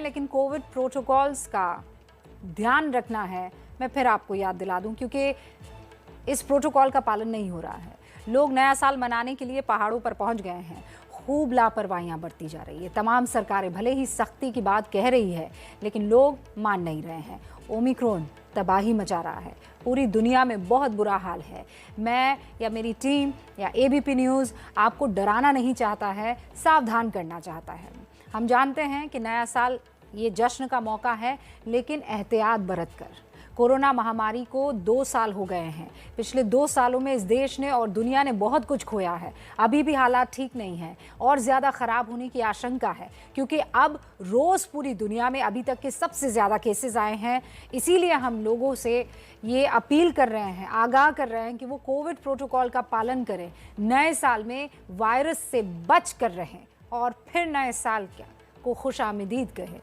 लेकिन Covid protocols का ध्यान रखना है। मैं फिर आपको याद दिला दूं, क्योंकि इस प्रोटोकॉल का पालन नहीं हो रहा है। लोग नया साल मनाने के लिए पहाड़ों पर पहुंच गए हैं। खूब लापरवाहियां बरती जा रही है। तमाम सरकारें भले ही सख्ती की बात कह रही है, लेकिन लोग मान नहीं रहे हैं। ओमिक्रॉन तबाही मचा रहा है। पूरी दुनिया में बहुत बुरा हाल है। मैं या मेरी टीम या एबीपी न्यूज़ आपको डराना नहीं चाहता है, सावधान करना चाहता है। हम जानते हैं कि नया साल ये जश्न का मौका है, लेकिन एहतियात बरत कर। कोरोना महामारी को 2 साल हो गए हैं। पिछले 2 सालों में इस देश ने और दुनिया ने बहुत कुछ खोया है। अभी भी हालात ठीक नहीं हैं और ज़्यादा ख़राब होने की आशंका है, क्योंकि अब रोज़ पूरी दुनिया में अभी तक के सबसे ज़्यादा केसेस आए हैं। इसीलिए हम लोगों से ये अपील कर रहे हैं, आगाह कर रहे हैं कि वो कोविड प्रोटोकॉल का पालन करें, नए साल में वायरस से बच कर रहें और फिर नए साल को खुशामदीद कहें।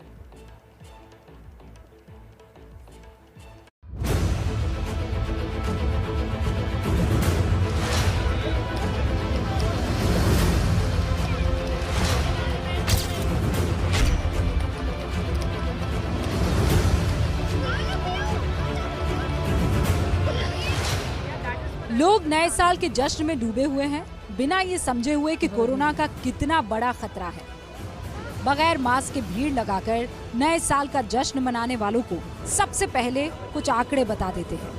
लोग नए साल के जश्न में डूबे हुए हैं, बिना ये समझे हुए कि कोरोना का कितना बड़ा खतरा है। बगैर मास्क के भीड़ लगाकर नए साल का जश्न मनाने वालों को सबसे पहले कुछ आंकड़े बता देते हैं,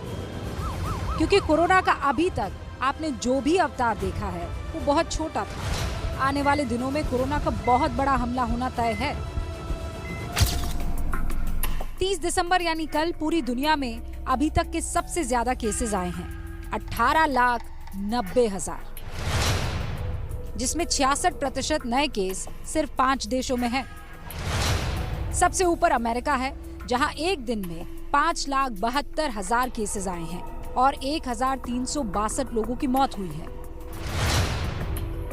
क्योंकि कोरोना का अभी तक आपने जो भी अवतार देखा है वो बहुत छोटा था। आने वाले दिनों में कोरोना का बहुत बड़ा हमला होना तय है। 30 दिसंबर यानी कल पूरी दुनिया में अभी तक के सबसे ज्यादा केसेस आए हैं, 18,90,000, जिसमें 66% नए केस सिर्फ 5 देशों में हैं। सबसे ऊपर अमेरिका है, जहां एक दिन में 5,72,000 केसेस आए हैं और 1,362 लोगों की मौत हुई है।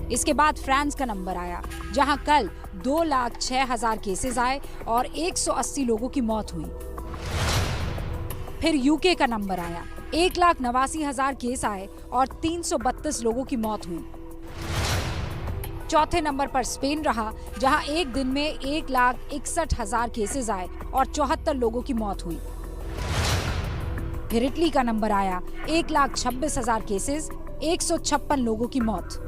इसके बाद फ्रांस का नंबर आया, जहां कल 2,06,000 केसेस आए और 180 लोगों की मौत हुई। फिर यूके का नंबर आया, 1,89,000 केस आए और 332 लोगों की मौत हुई। चौथे नंबर पर स्पेन रहा, जहां एक दिन में 1,61,000 केसेस आए और 74 लोगों की मौत हुई। फिर इटली का नंबर आया, 1,26,000 केसेस, 156 लोगों की मौत।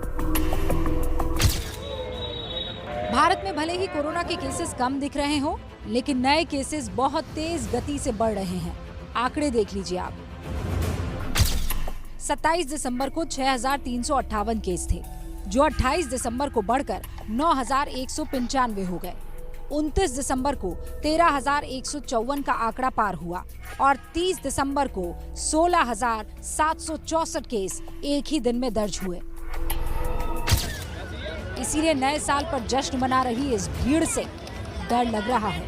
भारत में भले ही कोरोना के केसेस कम दिख रहे हो, लेकिन नए केसेस बहुत तेज गति से बढ़ रहे हैं। आंकड़े देख लीजिए आप। 27 दिसंबर को 6,358 केस थे, जो 28 दिसंबर को बढ़कर 9,195 हो गए। 29 दिसंबर को 13,154 का आंकड़ा पार हुआ और 30 दिसंबर को 16,764 केस एक ही दिन में दर्ज हुए। इसीलिए नए साल पर जश्न मना रही इस भीड़ से डर लग रहा है।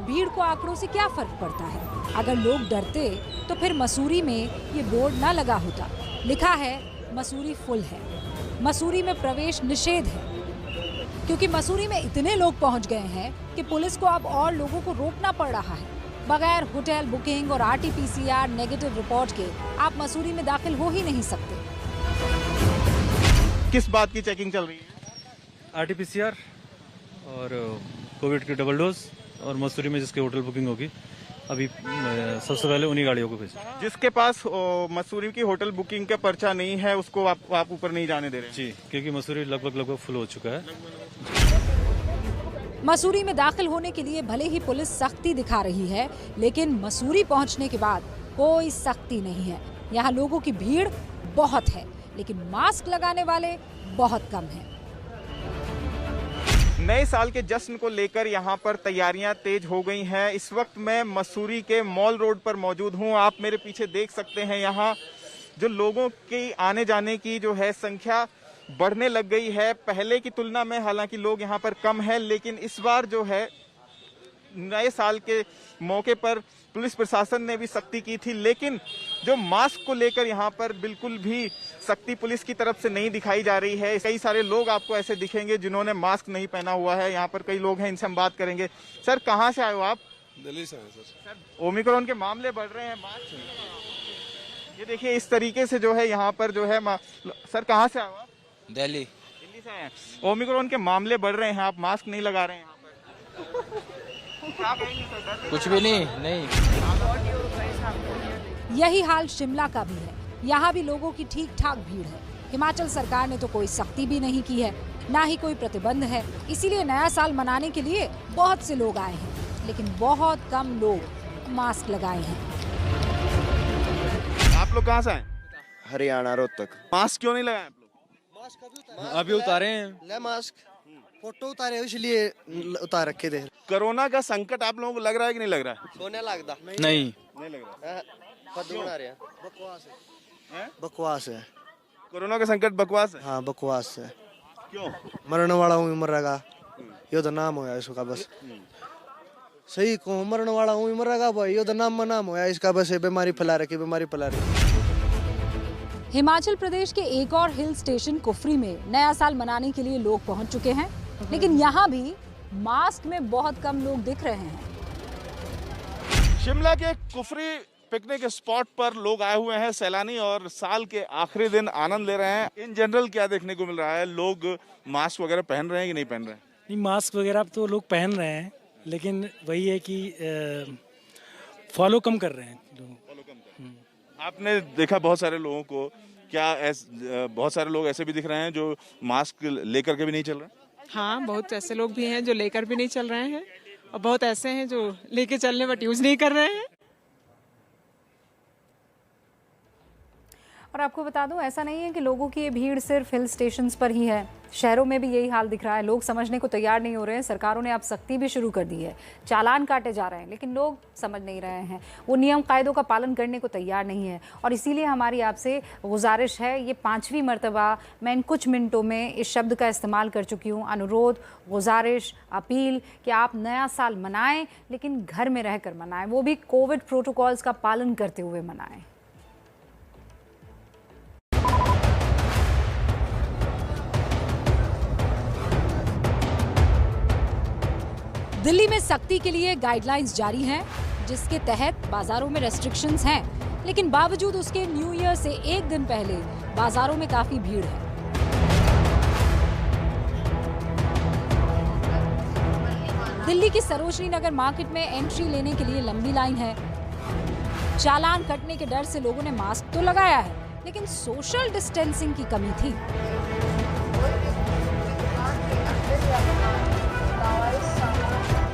भीड़ को आंकड़ों से क्या फर्क पड़ता है? अगर लोग डरते तो फिर मसूरी में ये बोर्ड ना लगा होता। लिखा है मसूरी फुल है। मसूरी में प्रवेश निषेध है, क्योंकि मसूरी में इतने लोग पहुंच गए हैं कि पुलिस को अब और लोगों को रोकना पड़ रहा है। बगैर होटल बुकिंग और RT-PCR नेगेटिव रिपोर्ट के आप मसूरी में दाखिल हो ही नहीं सकते। किस बात की चेकिंग चल रही है? RT-PCR और कोविड की डबल डोज, और मसूरी में जिसकी होटल बुकिंग होगी अभी सबसे पहले उन्हीं गाड़ियों को भेजें। जिसके पास मसूरी की होटल बुकिंग का पर्चा नहीं है उसको आप ऊपर नहीं जाने दे रहे? जी, क्योंकि मसूरी लगभग फुल हो चुका है। मसूरी में दाखिल होने के लिए भले ही पुलिस सख्ती दिखा रही है, लेकिन मसूरी पहुंचने के बाद कोई सख्ती नहीं है। यहाँ लोगों की भीड़ बहुत है, लेकिन मास्क लगाने वाले बहुत कम हैं। नए साल के जश्न को लेकर यहाँ पर तैयारियां तेज हो गई हैं। इस वक्त मैं मसूरी के मॉल रोड पर मौजूद हूँ। आप मेरे पीछे देख सकते हैं, यहाँ जो लोगों की आने जाने की जो है संख्या बढ़ने लग गई है। पहले की तुलना में हालांकि लोग यहाँ पर कम है, लेकिन इस बार जो है नए साल के मौके पर पुलिस प्रशासन ने भी सख्ती की थी, लेकिन जो मास्क को लेकर यहाँ पर बिल्कुल भी सख्ती पुलिस की तरफ से नहीं दिखाई जा रही है। कई सारे लोग आपको ऐसे दिखेंगे जिन्होंने मास्क नहीं पहना हुआ है। यहाँ पर कई लोग हैं, इनसे हम बात करेंगे। सर, कहाँ से आए हो आप? दिल्ली से आए सर। ओमिक्रॉन के मामले बढ़ रहे हैं, मास्क ये देखिए इस तरीके से जो है यहाँ पर जो है। सर, कहाँ से आए हो आप? दिल्ली। दिल्ली दिल्ली से हैं, ओमिक्रॉन के मामले बढ़ रहे हैं, आप मास्क नहीं लगा रहे हैं यहाँ पर, क्या कहेंगे सर? कुछ भी नहीं। यही हाल शिमला का भी है। यहाँ भी लोगों की ठीक ठाक भीड़ है। हिमाचल सरकार ने तो कोई सख्ती भी नहीं की है, ना ही कोई प्रतिबंध है। इसीलिए नया साल मनाने के लिए बहुत से लोग आए हैं, लेकिन बहुत कम लोग मास्क लगाए हैं। आप लोग कहाँ से आए? हरियाणा रोहतक। मास्क क्यों नहीं लगाए आप लोग? अभी उतारे हैं। ले मास्क, फोटो उतारे इसलिए उतार रखे थे। कोरोना का संकट आप लोगों को लग रहा है कि नहीं लग रहा है? सोने लगता नहीं नहीं लग रहा। बना रहे हैं। बकवास है। कोरोना का संकट बकवास है। हाँ बकवास है। क्यों? मरने वाला हूँ मरेगा, ये तो नाम होया इसका बस। सही को मरने वाला हूँ मरेगा भाई, ये तो नाम होया इसका बस। बीमारी फैला रखी। हिमाचल प्रदेश के एक और हिल स्टेशन कुफरी में नया साल मनाने के लिए लोग पहुंच चुके हैं, लेकिन यहाँ भी मास्क में बहुत कम लोग दिख रहे हैं। शिमला के कुफरी पिकनिक स्पॉट पर लोग आए हुए हैं, सैलानी, और साल के आखिरी दिन आनंद ले रहे हैं। इन जनरल क्या देखने को मिल रहा है? लोग मास्क वगैरह पहन रहे हैं कि नहीं पहन रहे हैं? नहीं, मास्क वगैरह तो लोग पहन रहे हैं, लेकिन वही है कि फॉलो कम कर रहे हैं लोग। आपने देखा बहुत सारे लोगों को, क्या बहुत सारे लोग ऐसे भी दिख रहे हैं जो मास्क लेकर के भी नहीं चल रहे? हाँ, बहुत ऐसे लोग भी हैं जो लेकर भी नहीं चल रहे हैं, और बहुत ऐसे हैं जो लेके चलने बट यूज नहीं कर रहे हैं। और आपको बता दूं, ऐसा नहीं है कि लोगों की ये भीड़ सिर्फ हिल स्टेशंस पर ही है, शहरों में भी यही हाल दिख रहा है। लोग समझने को तैयार नहीं हो रहे हैं। सरकारों ने अब सख्ती भी शुरू कर दी है, चालान काटे जा रहे हैं, लेकिन लोग समझ नहीं रहे हैं। वो नियम कायदों का पालन करने को तैयार नहीं है। और इसीलिए हमारी आपसे गुजारिश है, ये 5वीं मर्तबा मैं इन कुछ मिनटों में इस शब्द का इस्तेमाल कर चुकी हूँ, अनुरोध, गुजारिश, अपील, कि आप नया साल मनाएं, लेकिन घर में रहकर मनाएं, वो भी कोविड प्रोटोकॉल्स का पालन करते हुए मनाएं। दिल्ली में सख्ती के लिए गाइडलाइंस जारी हैं, जिसके तहत बाजारों में रेस्ट्रिक्शंस हैं, लेकिन बावजूद उसके न्यू ईयर से एक दिन पहले बाजारों में काफी भीड़ है। दिल्ली की सरोजनी नगर मार्केट में एंट्री लेने के लिए लंबी लाइन है। चालान कटने के डर से लोगों ने मास्क तो लगाया है, लेकिन सोशल डिस्टेंसिंग की कमी थी।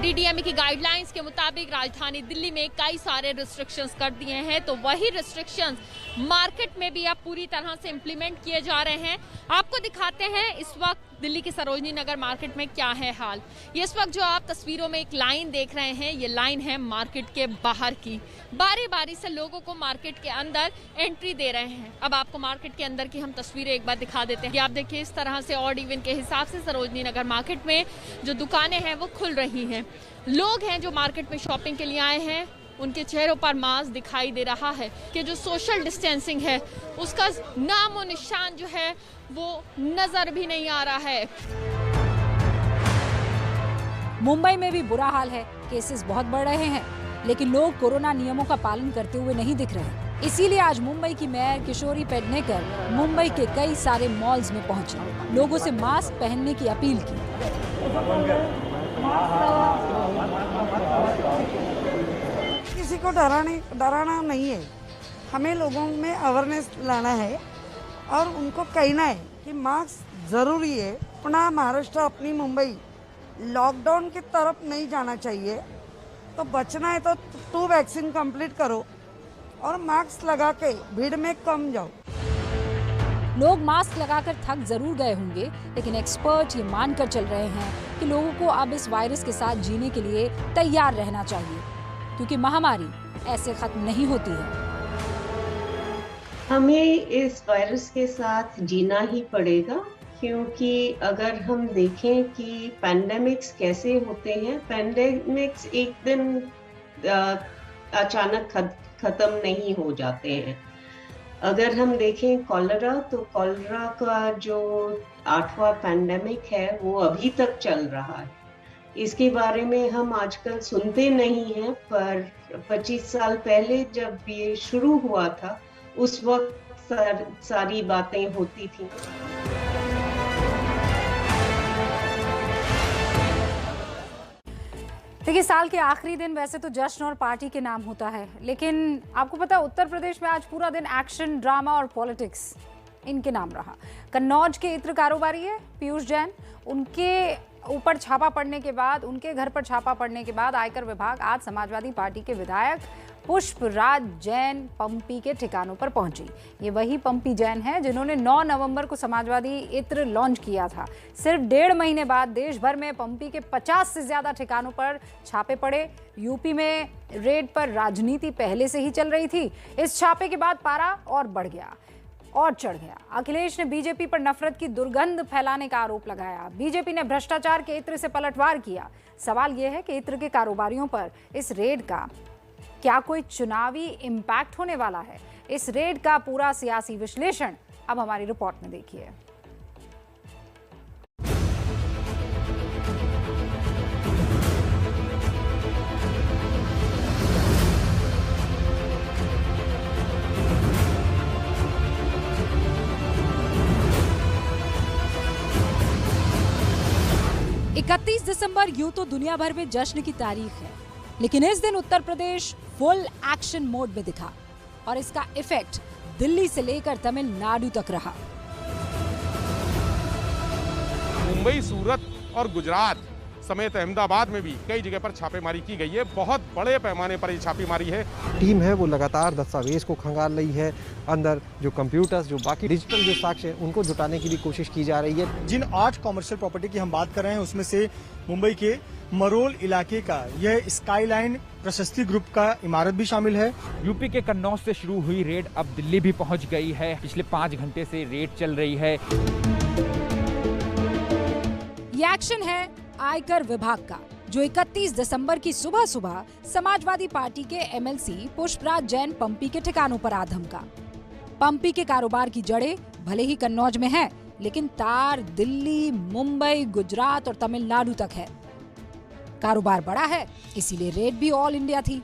डीडीएमई की गाइडलाइंस के मुताबिक राजधानी दिल्ली में कई सारे रिस्ट्रिक्शंस कर दिए हैं, तो वही रिस्ट्रिक्शंस मार्केट में भी अब पूरी तरह से इम्प्लीमेंट किए जा रहे हैं। आपको दिखाते हैं इस वक्त दिल्ली के सरोजनी नगर मार्केट में क्या है हाल। ये इस वक्त जो आप तस्वीरों में एक लाइन देख रहे हैं, ये लाइन है मार्केट के बाहर की। बारी बारी से लोगों को मार्केट के अंदर एंट्री दे रहे हैं। अब आपको मार्केट के अंदर की हम तस्वीरें एक बार दिखा देते हैं कि आप देखिए इस तरह से ऑड इवन के हिसाब से सरोजनी नगर मार्केट में जो दुकानें हैं वो खुल रही हैं। लोग हैं जो मार्केट में शॉपिंग के लिए आए हैं, उनके चेहरों पर मास्क दिखाई दे रहा है कि जो सोशल डिस्टेंसिंग है उसका नामो निशान जो है वो नजर भी नहीं आ रहा है। मुंबई में भी बुरा हाल है, केसेस बहुत बढ़ रहे हैं, लेकिन लोग कोरोना नियमों का पालन करते हुए नहीं दिख रहे। इसीलिए आज मुंबई की मेयर किशोरी पेडनेकर मुंबई के कई सारे मॉल्स में पहुंची, लोगों से मास्क पहनने की अपील की। किसी को डराना नहीं है, हमें लोगों में अवेयरनेस लाना है और उनको कहना है कि मास्क ज़रूरी है। अपना महाराष्ट्र, अपनी मुंबई लॉकडाउन की तरफ नहीं जाना चाहिए, तो बचना है तो 2 वैक्सीन कंप्लीट करो और मास्क लगा के भीड़ में कम जाओ। लोग मास्क लगाकर थक जरूर गए होंगे, लेकिन एक्सपर्ट ये मानकर चल रहे हैं कि लोगों को अब इस वायरस के साथ जीने के लिए तैयार रहना चाहिए, क्योंकि महामारी ऐसे खत्म नहीं होती है। हमें इस वायरस के साथ जीना ही पड़ेगा, क्योंकि अगर हम देखें कि पैंडेमिक्स कैसे होते हैं, पैंडेमिक्स एक दिन अचानक खत्म नहीं हो जाते हैं। अगर हम देखें कॉलरा, तो कॉलरा का जो 8वां पैंडेमिक है वो अभी तक चल रहा है। इसके बारे में हम आजकल सुनते नहीं हैं, पर 25 साल पहले जब ये शुरू हुआ था उस वक्त सारी बातें होती थी। देखिए, साल के आखिरी दिन वैसे तो जश्न और पार्टी के नाम होता है, लेकिन आपको पता है उत्तर प्रदेश में आज पूरा दिन एक्शन, ड्रामा और पॉलिटिक्स इनके नाम रहा। कन्नौज के इत्र कारोबारी है पीयूष जैन, उनके ऊपर छापा पड़ने के बाद, उनके घर पर छापा पड़ने के बाद आयकर विभाग आज समाजवादी पार्टी के विधायक पुष्पराज जैन पंपी के ठिकानों पर पहुंची। ये वही पंपी जैन है जिन्होंने 9 नवंबर को समाजवादी इत्र लॉन्च किया था। सिर्फ 1.5 महीने बाद देश भर में पंपी के 50 से ज्यादा ठिकानों पर छापे पड़े। यूपी में रेड पर राजनीति पहले से ही चल रही थी। इस छापे के बाद पारा और बढ़ गया और चढ़ गया। अखिलेश ने बीजेपी पर नफरत की दुर्गंध फैलाने का आरोप लगाया। बीजेपी ने भ्रष्टाचार के इत्र से पलटवार किया। सवाल यह है कि इत्र के कारोबारियों पर इस रेड का क्या कोई चुनावी इम्पैक्ट होने वाला है? इस रेड का पूरा सियासी विश्लेषण अब हमारी रिपोर्ट में देखिए। 31 दिसंबर यूं तो दुनिया भर में जश्न की तारीख है, लेकिन इस दिन Uttar Pradesh full action mode में दिखा और इसका इफेक्ट दिल्ली से लेकर तमिलनाडु तक रहा। मुंबई, सूरत और गुजरात समेत अहमदाबाद में भी कई जगह पर छापेमारी की गई है। बहुत बड़े पैमाने पर ये छापेमारी है। टीम है वो लगातार दस्तावेज को खंगाल रही है। अंदर जो कंप्यूटर्स, जो बाकी डिजिटल जो साक्ष्य है, उनको जुटाने की भी कोशिश की जा रही है। जिन 8 कॉमर्शियल प्रॉपर्टी की हम बात कर रहे हैं, उसमें से मुंबई के मरोल इलाके का यह स्काईलाइन प्रशस्ति ग्रुप का इमारत भी शामिल है। यूपी के कन्नौज से शुरू हुई रेड अब दिल्ली भी पहुंच गई है। पिछले 5 घंटे से रेड चल रही है। ये एक्शन है आयकर विभाग का, जो 31 दिसंबर की सुबह सुबह समाजवादी पार्टी के एमएलसी पुष्पराज जैन पंपी के ठिकानों पर आ धमका। पंपी के कारोबार की जड़ें भले ही कन्नौज में है, लेकिन तार दिल्ली, मुंबई, गुजरात और तमिलनाडु तक है। कारोबार बड़ा है, इसीलिए रेड भी ऑल इंडिया थी।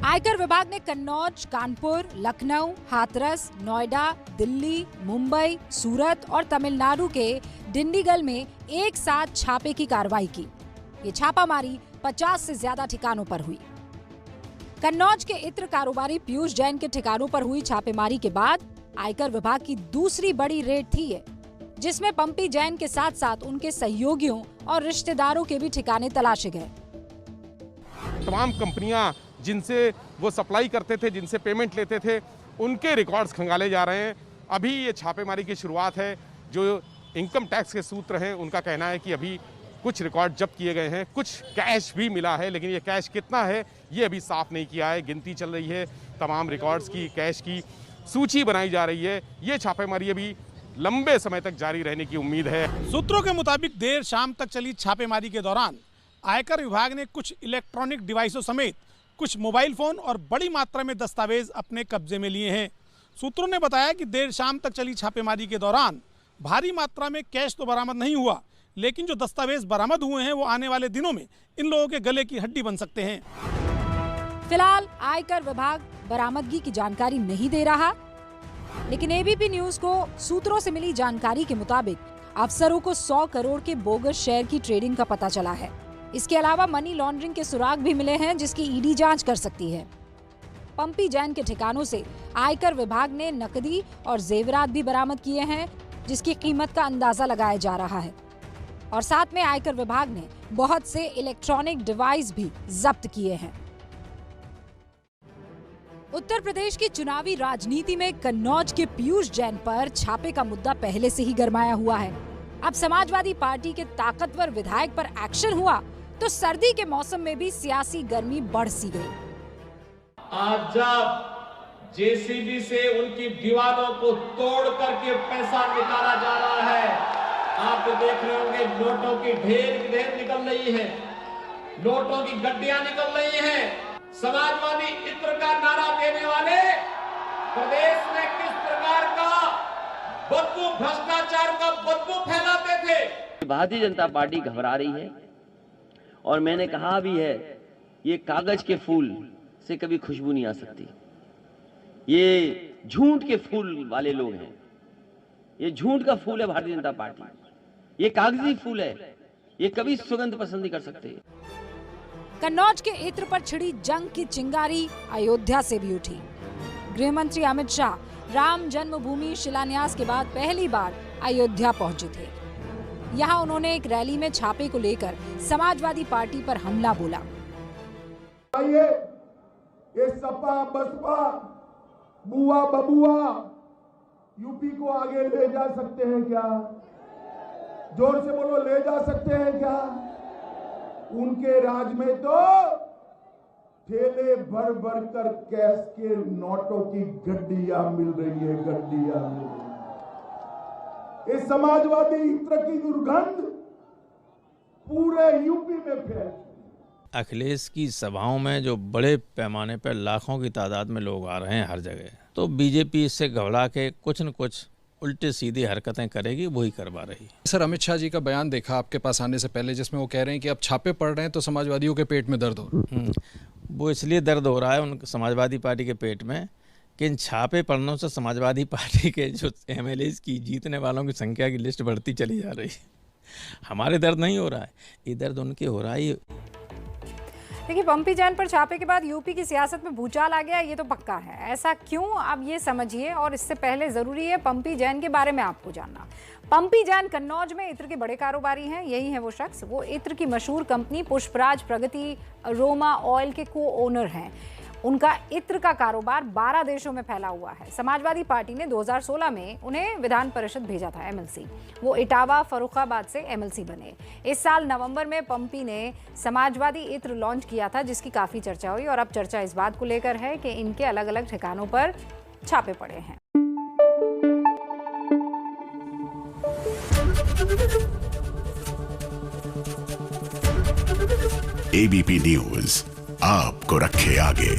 आयकर विभाग ने कन्नौज, कानपुर, लखनऊ, हाथरस, नोएडा, दिल्ली, मुंबई, सूरत और तमिलनाडु के डिंडीगल में एक साथ छापे की कार्रवाई की। ये छापामारी 50 से ज्यादा ठिकानों पर हुई। कन्नौज के इत्र कारोबारी पीयूष जैन के ठिकानों पर हुई छापेमारी के बाद आयकर विभाग की दूसरी बड़ी रेड थी ये, जिसमें पंपी जैन के साथ साथ उनके सहयोगियों और रिश्तेदारों के भी ठिकाने तलाशे गए। तमाम कंपनियां जिनसे वो सप्लाई करते थे, जिनसे पेमेंट लेते थे, उनके रिकॉर्ड्स खंगाले जा रहे हैं। अभी ये छापेमारी की शुरुआत है। जो इनकम टैक्स के सूत्र हैं, उनका कहना है कि अभी कुछ रिकॉर्ड जब्त किए गए हैं, कुछ कैश भी मिला है, लेकिन ये कैश कितना है ये अभी साफ नहीं किया है। गिनती चल रही है, तमाम रिकॉर्ड्स की, कैश की सूची बनाई जा रही है। ये छापेमारी अभी लंबे समय तक जारी रहने की उम्मीद है। सूत्रों के मुताबिक देर शाम तक चली छापेमारी के दौरान आयकर विभाग ने कुछ इलेक्ट्रॉनिक डिवाइसों समेत कुछ मोबाइल फोन और बड़ी मात्रा में दस्तावेज अपने कब्जे में लिए हैं। सूत्रों ने बताया कि देर शाम तक चली छापेमारी के दौरान भारी मात्रा में कैश तो बरामद नहीं हुआ, लेकिन जो दस्तावेज बरामद हुए हैं वो आने वाले दिनों में इन लोगों के गले की हड्डी बन सकते हैं। फिलहाल आयकर विभाग बरामदगी की जानकारी नहीं दे रहा, लेकिन एबीपी न्यूज को सूत्रों से मिली जानकारी के मुताबिक अफसरों को 100 करोड़ के बोगस शेयर की ट्रेडिंग का पता चला है। इसके अलावा मनी लॉन्ड्रिंग के सुराग भी मिले हैं, जिसकी ईडी जांच कर सकती है। पंपी जैन के ठिकानों से आयकर विभाग ने नकदी और जेवरात भी बरामद किए हैं, जिसकी कीमत का अंदाजा लगाया जा रहा है। और साथ में आयकर विभाग ने बहुत से इलेक्ट्रॉनिक डिवाइस भी जब्त किए हैं। उत्तर प्रदेश की चुनावी राजनीति में कन्नौज के पीयूष जैन पर छापे का मुद्दा पहले से ही गरमाया हुआ है। अब समाजवादी पार्टी के ताकतवर विधायक पर एक्शन हुआ तो सर्दी के मौसम में भी सियासी गर्मी बढ़ सी गई। आज जब जेसीबी से उनकी दीवारों को तोड़ करके पैसा निकाला जा रहा है, आप देख रहे होंगे नोटों की ढेर निकल रही है, नोटों की गड्डियां निकल रही हैं। समाजवादी इत्र का नारा देने वाले प्रदेश में किस प्रकार का बदबू, भ्रष्टाचार का बदबू फैलाते थे। भारतीय जनता पार्टी घबरा रही है और मैंने कहा भी है, ये कागज के फूल से कभी खुशबू नहीं आ सकती। ये झूठ के फूल वाले लोग हैं। ये झूठ का फूल है भारतीय जनता पार्टी। ये कागजी फूल है, ये कभी सुगंध पसंद नहीं कर सकते। कन्नौज के इत्र पर छिड़ी जंग की चिंगारी अयोध्या से भी उठी। गृह मंत्री अमित शाह राम जन्मभूमि शिलान्यास के बाद पहली बार अयोध्या पहुंचे थे। यहाँ उन्होंने एक रैली में छापे को लेकर समाजवादी पार्टी पर हमला बोला। ये सपा बसपा बुआ बबुआ यूपी को आगे ले जा सकते हैं क्या? जोर से बोलो, ले जा सकते हैं क्या? उनके राज में तो ठेले भर भर कर कैश के नोटों की गड्डियां मिल रही है, गड्डियां मिल रही है। इस समाजवादी इत्र की दुर्गंध पूरे यूपी में फैल। अखिलेश की सभाओं में जो बड़े पैमाने पर लाखों की तादाद में लोग आ रहे हैं हर जगह, तो बीजेपी इससे घबरा के कुछ न कुछ उल्टे सीधी हरकतें करेगी, वही करवा रही है। सर, अमित शाह जी का बयान देखा आपके पास आने से पहले, जिसमें वो कह रहे हैं कि अब छापे पड़ रहे हैं तो समाजवादियों के पेट में दर्द हो रहा है। वो इसलिए दर्द हो रहा है उन समाजवादी पार्टी के पेट में कि इन छापे पड़ने से समाजवादी पार्टी के जो MLAs की जीतने वालों की संख्या की लिस्ट बढ़ती चली जा रही है। हमारे दर्द नहीं हो रहा है, ये दर्द उनके हो रहा है। देखिए, पंपी जैन पर छापे के बाद यूपी की सियासत में भूचाल आ गया, ये तो पक्का है। ऐसा क्यों, आप ये समझिए। और इससे पहले जरूरी है पंपी जैन के बारे में आपको जानना। पंपी जैन कन्नौज में इत्र के बड़े कारोबारी हैं। यही है वो शख्स, वो इत्र की मशहूर कंपनी पुष्पराज प्रगति अरोमा ऑयल के को ओनर हैं। उनका इत्र का कारोबार 12 देशों में फैला हुआ है। समाजवादी पार्टी ने 2016 में उन्हें विधान परिषद भेजा था, MLC। वो इटावा फर्रुखाबाद से MLC बने। इस साल नवंबर में पंपी ने समाजवादी इत्र लॉन्च किया था, जिसकी काफ़ी चर्चा हुई। और अब चर्चा इस बात को लेकर है कि इनके अलग अलग ठिकानों पर छापे पड़े हैं। ABP न्यूज़ आपको रखे आगे।